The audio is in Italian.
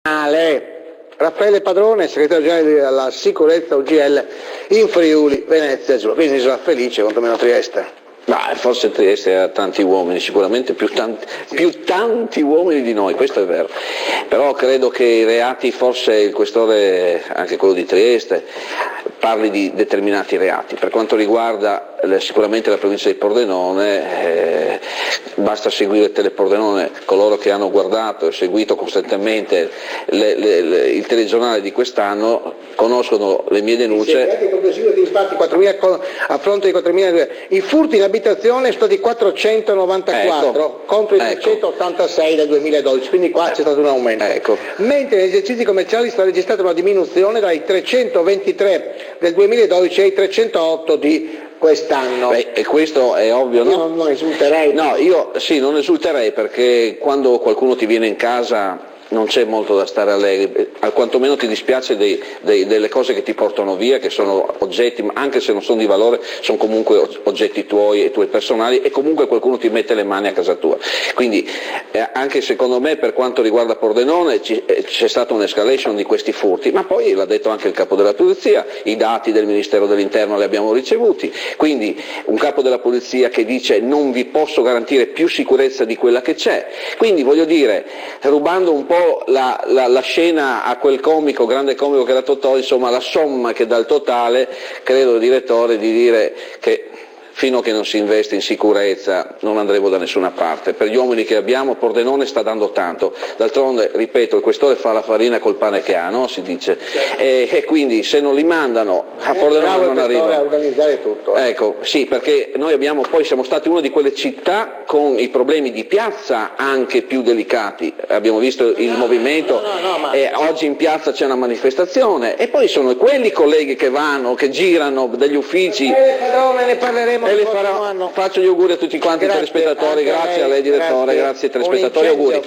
Raffaele Padrone, segretario generale della sicurezza UGL in Friuli, Venezia Giulia, quindi isola felice, quantomeno Trieste. Ma forse Trieste ha tanti uomini, sicuramente più tanti uomini di noi, questo è vero, però credo che i reati, forse il questore, anche quello di Trieste, parli di determinati reati. Per quanto riguarda sicuramente la provincia di Pordenone, basta seguire Telepordenone, coloro che hanno guardato e seguito costantemente il telegiornale di quest'anno conoscono le mie denunce. Infatti 4.000 a fronte di 4.000, i furti in abitazione sono stati 494 contro i 386 del 2012, quindi qua c'è stato un aumento. Mentre negli esercizi commerciali è stata registrata una diminuzione dai 323 del 2012 ai 308 di quest'anno. E questo è ovvio, no? Io non esulterei. No, io sì, non esulterei, perché quando qualcuno ti viene in casa non c'è molto da stare allegri, quantomeno ti dispiace delle cose che ti portano via, che sono oggetti, anche se non sono di valore, sono comunque oggetti tuoi e tuoi personali, e comunque qualcuno ti mette le mani a casa tua. Quindi anche secondo me, per quanto riguarda Pordenone, c'è stata un'escalation di questi furti, ma poi l'ha detto anche il capo della polizia, i dati del Ministero dell'Interno li abbiamo ricevuti, quindi un capo della polizia che dice non vi posso garantire più sicurezza di quella che c'è, quindi voglio dire, rubando un po' la scena a quel comico, grande comico che era Totò, insomma la somma che dà il totale, credo, direttore, di dire che fino a che non si investe in sicurezza non andremo da nessuna parte. Per gli uomini che abbiamo Pordenone sta dando tanto, d'altronde, ripeto, il questore fa la farina col pane che ha, no? Si dice, e quindi se non li mandano a Pordenone non arrivano. A organizzare tutto. Ecco, sì, perché noi siamo stati una di quelle città con i problemi di piazza anche più delicati, abbiamo visto il movimento, oggi in piazza c'è una manifestazione, e poi sono quelli colleghi che vanno, che girano dagli uffici. Ne parleremo. Faccio gli auguri a tutti quanti i telespettatori, grazie a lei direttore, grazie ai telespettatori, auguri.